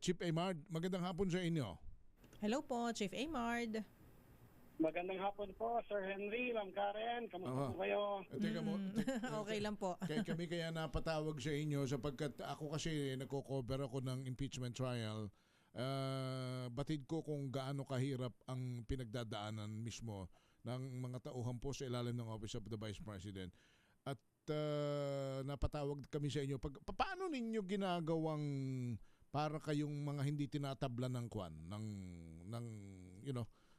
Chief Aymard. Magandang hapon sa inyo. Hello po, Chief Aymard. Magandang hapon po, Sir Henry, Ma'am Karen. Kamusta po kayo? Teka mo, Okay lang po. kami kaya napatawag sa inyo sapagkat ako kasi nagko-cover ako ng impeachment trial. Batid ko kung gaano kahirap ang pinagdadaanan mismo ng mga tauhan po sa ilalim ng Office of the Vice President. At napatawag kami sa inyo. Paano ninyo ginagawang para kayong mga hindi tinatablan ng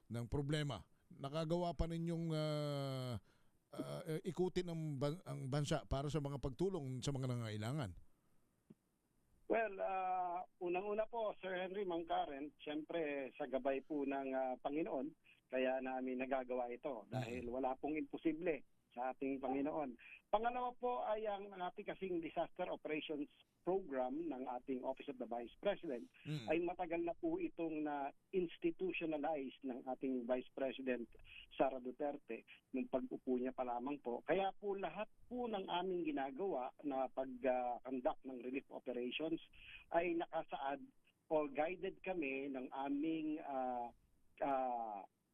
ng problema? Nakagawa pa ninyong ikutin ang bansa para sa mga pagtulong sa mga nangangailangan? Well, unang-una po, Sir Henry, Ma'am Karen, siyempre sa gabay po ng Panginoon, kaya namin nagagawa ito dahil wala pong imposible sa ating Panginoon. Pangalawa po ay ang ating kasing disaster operations program ng ating Office of the Vice President ay matagal na po itong na-institutionalize ng ating Vice President Sara Duterte nung pag-upo niya pa lamang po. Kaya po lahat po ng aming ginagawa na pag-conduct ng relief operations ay nakasaad o guided kami ng aming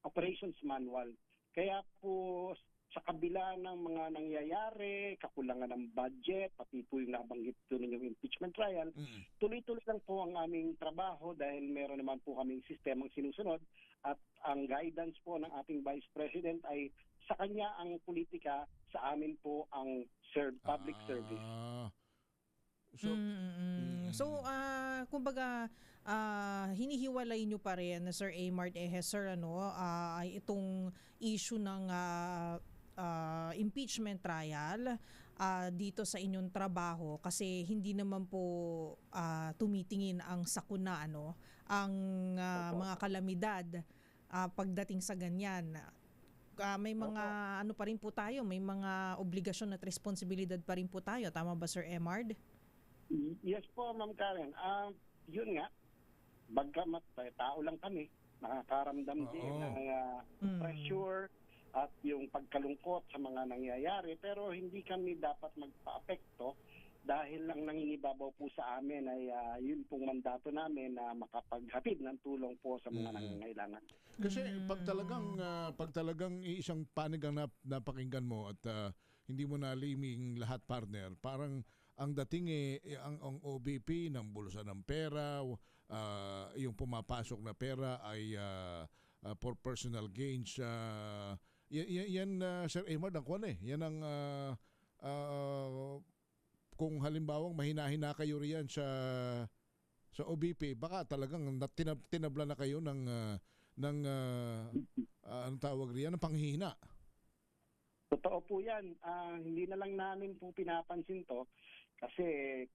operations manual. Kaya po sa kabila ng mga nangyayari, kakulangan ng budget, pati po yung nabanggit po ninyong impeachment trial, tuloy-tuloy lang po ang aming trabaho dahil meron naman po kaming sistemang sinusunod at ang guidance po ng ating Vice President ay sa kanya ang politika, sa amin po ang public service. Kumbaga hinihiwalay nyo pa rin Sir Aymard Eheser ay itong issue ng impeachment trial dito sa inyong trabaho kasi hindi naman po tumitingin ang sakuna ang mga kalamidad pagdating sa ganyan. May mga pa rin po tayo, may mga obligasyon at responsibilidad pa rin po tayo. Tama ba, Sir Aymard? Yes po, Ma'am Karen. Yun nga, bagkamat tao lang kami, nakakaramdam din ng pressure at yung pagkalungkot sa mga nangyayari, pero hindi kami dapat magpa-apekto dahil lang nangingibabaw po sa amin ay yun pong mandato namin na makapaghatid ng tulong po sa mga nangangailangan. Kasi pag talagang isang panig ang napakinggan mo at hindi mo naliming lahat, partner, parang ang dating ang OBP ng bulsa ng pera, yung pumapasok na pera ay for personal gains. Yan, Sir Aymard, ang kwan yan ang kung halimbawang mahina-hina kayo riyan sa OBP, baka talagang tinabla na kayo ng anong tawag riyan, ng panghihina. Totoo po yan. Hindi na lang namin po pinapansin to kasi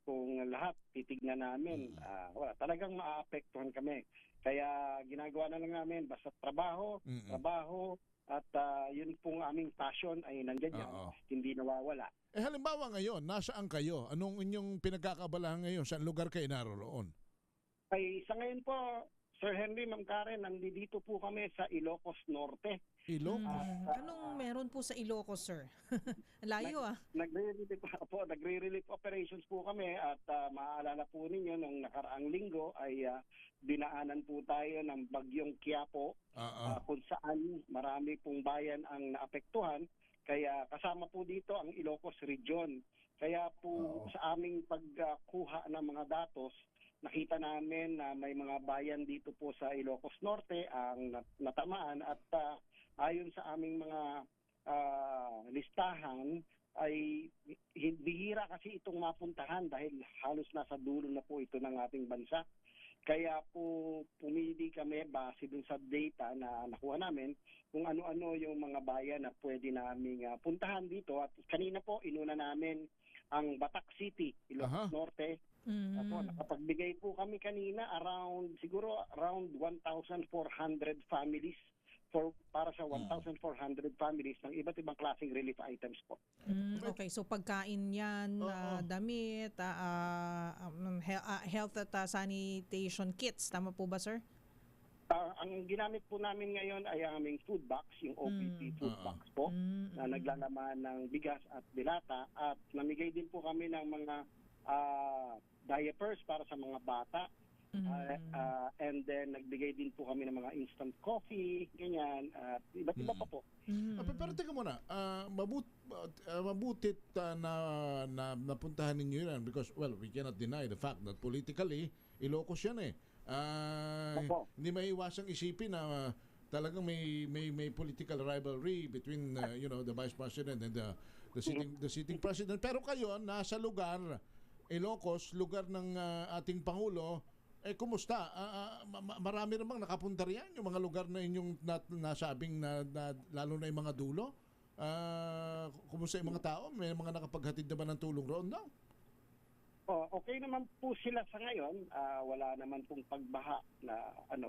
kung lahat titignan namin, wala, talagang maaapektuhan kami. Kaya ginagawa na lang namin basta trabaho at yun pong aming passion ay nandiyan yan, hindi nawawala. Halimbawa ngayon, nasaan kayo? Anong inyong pinagkakabalahan ngayon? Saan lugar kayo naroroon? Ay, sa ngayon po, Sir Henry, Ma'am Karen, nandito po kami sa Ilocos Norte. Ilocos? Anong meron po sa Ilocos, sir? Layo Nagre-relief operations po kami at maaalala po ninyo nung nakaraang linggo ay dinaanan po tayo ng bagyong Quiapo kung saan marami pong bayan ang naapektuhan. Kaya kasama po dito ang Ilocos Region. Kaya po sa aming pagkuha ng mga datos, nakita namin na may mga bayan dito po sa Ilocos Norte ang natamaan at ayon sa aming mga listahan ay bihira kasi itong mapuntahan dahil halos nasa dulo na po ito ng ating bansa. Kaya po pumili kami base dun sa data na nakuha namin kung ano-ano yung mga bayan na pwede naming puntahan dito. At kanina po inuna namin ang Batak City, Ilocos Norte. Nakapagbigay po kami kanina around 1,400 families para sa 1,400 families ng iba't ibang klaseng relief items po. Okay, so pagkain yan, damit, health at sanitation kits. Tama po ba, sir? Ang ginamit po namin ngayon ay ang aming food box, yung OPP food box po, na naglalaman ng bigas at dilata. At namigay din po kami ng mga diapers para sa mga bata And then nagbigay din po kami ng mga instant coffee, ganyan, at iba't iba pa po. Pero teka muna, mabutit na napuntahan ninyo yan because, well, we cannot deny the fact that politically, Ilocos yan eh. Opo. Hindi maiwasang isipin na talagang may political rivalry between the Vice President and the sitting President. Pero kayo, nasa lugar, Ilocos, lugar ng ating Pangulo, kumusta? Marami namang nakapunta riyan yung mga lugar na inyong nasabing na lalo na yung mga dulo. Kumusta yung mga tao? May mga nakapaghatid na ba ng tulong roon daw? Okay naman po sila sa ngayon. Wala naman pong pagbaha na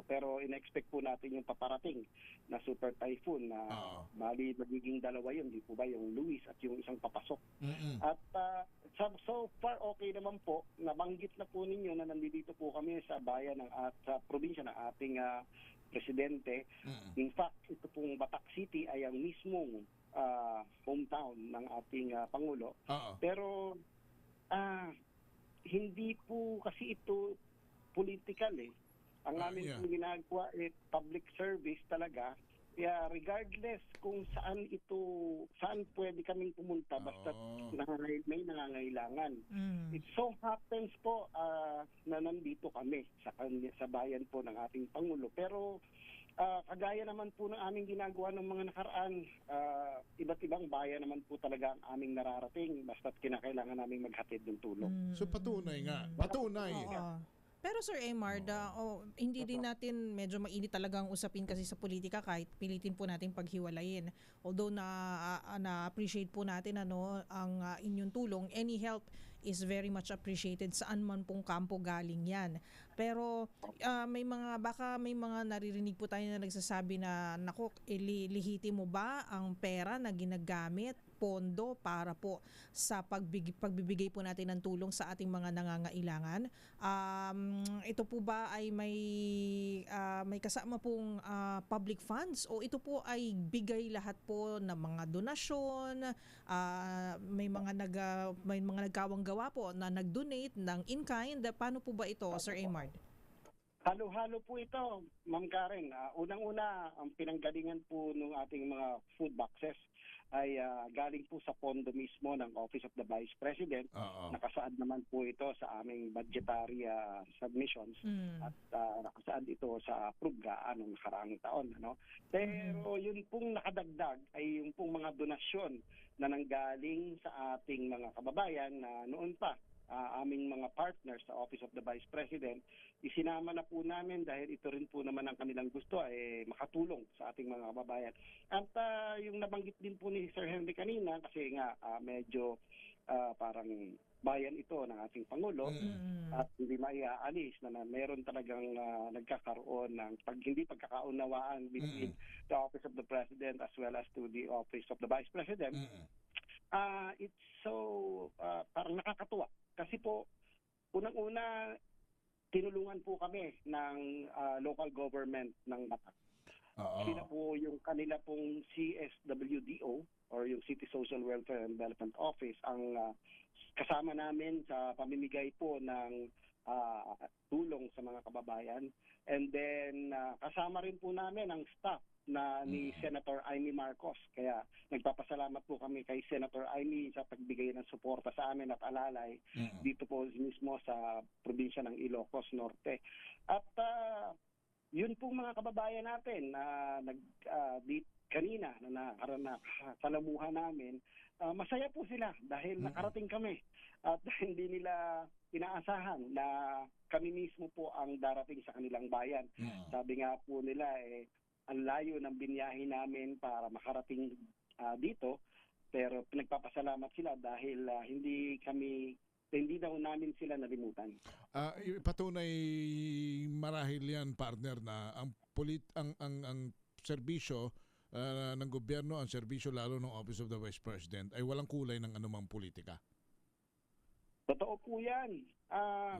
pero in-expect po natin yung paparating na super typhoon na bali magiging dalawa yun, di po ba, yung Luis at yung isang papasok. At so far okay naman po. Nabanggit na po ninyo na nandito po kami sa bayan at sa probinsya ng ating presidente. In fact, ito pong Batak City ay ang mismong hometown ng ating Pangulo. Pero hindi po kasi ito political eh. Ang namin po ginagawa public service talaga. Kaya regardless kung saan pwede kaming pumunta basta may nangangailangan. It so happens po na nandito kami sa bayan po ng ating Pangulo. Pero kagaya naman po ng aming ginagawa ng mga nakaraan, iba't ibang bayan naman po talaga ang aming nararating basta't kinakailangan naming maghatid ng tulong. So patunay nga. Patunay. Pero Sir Emard, hindi din natin medyo mainit talagang usapin kasi sa politika kahit pilitin po natin paghiwalayin. Although na-appreciate po natin ang inyong tulong, any help is very much appreciated saan man pong kampo galing yan. Pero baka may mga naririnig po tayo na nagsasabi na naku, lihiti mo ba ang pera na ginagamit, pondo para po sa pagbibigay po natin ng tulong sa ating mga nangangailangan? Ito po ba ay may kasama pong public funds o ito po ay bigay lahat po ng mga donasyon, may mga nagkawang-gawa po na nag-donate ng in-kind? Paano po ba ito, Sir Emard? Halo-halo po ito, Ma'am Karen. Unang-una, ang pinanggalingan po ng ating mga food boxes ay galing po sa pondo mismo ng Office of the Vice President. Nakasaad naman po ito sa aming budgetary submissions at nakasaad ito sa PRUGA noong nakaraang taon. Pero yun pong nakadagdag ay yung pong mga donasyon na nanggaling sa ating mga kababayan na noon pa aming mga partners sa Office of the Vice President, isinama na po namin dahil ito rin po naman ang kanilang gusto ay makatulong sa ating mga kababayan. At yung nabanggit din po ni Sir Henry kanina kasi nga medyo parang bayan ito ng ating Pangulo at hindi maiaalis na meron talagang nagkakaroon ng hindi pagkakaunawaan between the Office of the President as well as to the Office of the Vice President. It's so parang nakakatuwa kasi po unang-una tinulungan po kami ng local government ng Batak. Sila po yung kanila pong CSWDO or yung City Social Welfare and Development Office ang kasama namin sa pamimigay po ng tulong sa mga kababayan. And then kasama rin po namin ang staff na ni Senator Amy Marcos. Kaya nagpapasalamat po kami kay Senator Amy sa pagbigay ng suporta sa amin at alalay dito po mismo sa probinsya ng Ilocos Norte. At yun pong mga kababayan natin na kanina na nakasalamuhan namin, masaya po sila dahil nakarating kami at hindi nila inaasahan na kami mismo po ang darating sa kanilang bayan. Sabi nga po nila ang layo ng binyahe namin para makarating dito, pero pinagpapasalamat sila dahil hindi daw namin sila nalimutan. Patunay marahil yan, partner, na ang serbisyo ng gobyerno, ang serbisyo lalo ng Office of the Vice President ay walang kulay ng anumang politika. Totoo po yan.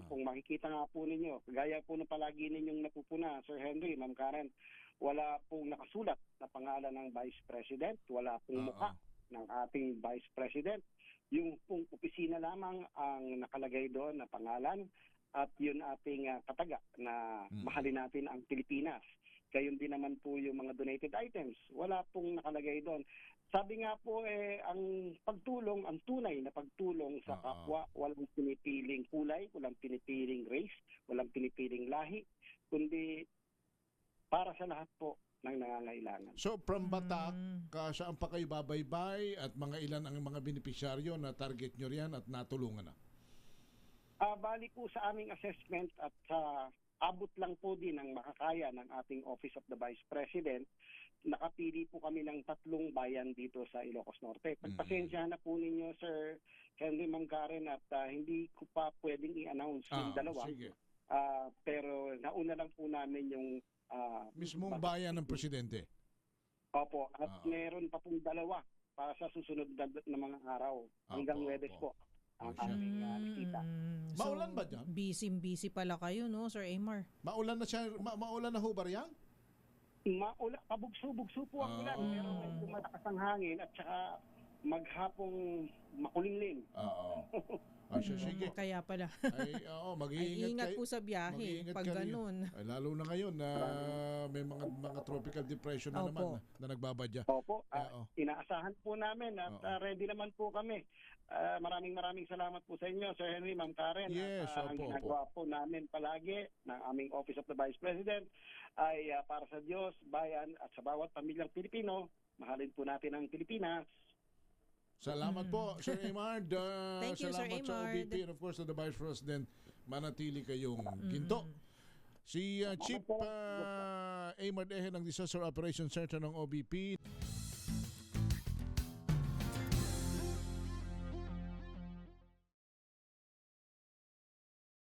Kung makikita nga po ninyo, gaya po na palagi ninyong napupuna, Sir Henry, Ma'am Karen, wala pong nakasulat na pangalan ng Vice President, wala pong mukha ng ating Vice President. Yung pong opisina lamang ang nakalagay doon na pangalan at yun ating kataga na mahalin natin ang Pilipinas. Gayon din naman po yung mga donated items. Wala pong nakalagay doon. Sabi nga po, ang pagtulong, ang tunay na pagtulong sa kapwa, walang pinipiling kulay, walang pinipiling race, walang pinipiling lahi, kundi para sa lahat po ng nangangailangan. So from Batak, saan pa kayo babaybay at mga ilan ang mga benepisyaryo na target nyo riyan at natulungan na? Bali po sa aming assessment at sa abot lang po din ang makakaya ng ating Office of the Vice President, nakapili po kami ng 3 bayan dito sa Ilocos Norte. Pagpasensyahan na po ninyo, Sir Henry Mangkaren, at hindi ko pa pwedeng i-announce yung dalawa. Sige. Pero nauna lang po namin yung Mismong bayan ng presidente. Opo, at meron pa pong 2 para sa susunod na mga araw hanggang Webes po ang aming nakita. Maulan ba dyan? Busy pala kayo, no, Sir Aymar? Maulan na siya, maulan na ho ba riyan? Maulan, pabugso-bugso po ang ulan, pero medyo malakas ang hangin at saka maghapong makulingling. Sige. Kaya pala. Mag-iingat po sa biyahe pag ganun. Lalo na ngayon na may mga tropical depression na naman na nagbabadya. Opo, inaasahan po namin at ready naman po kami. Maraming salamat po sa inyo, Sir Henry, Ma'am Karen. Yes, ang ginagawa po namin palagi ng aming Office of the Vice President ay para sa Diyos, bayan at sa bawat pamilyang Pilipino. Mahalin po natin ang Pilipinas. Salamat po, Sir Aymar. Thank you, Sir salamat sa Aymar. OBP and of course to the Vice President. Manatili kayong ginto. Si Chief Aymar Eje ng Disaster Operations Center ng OBP.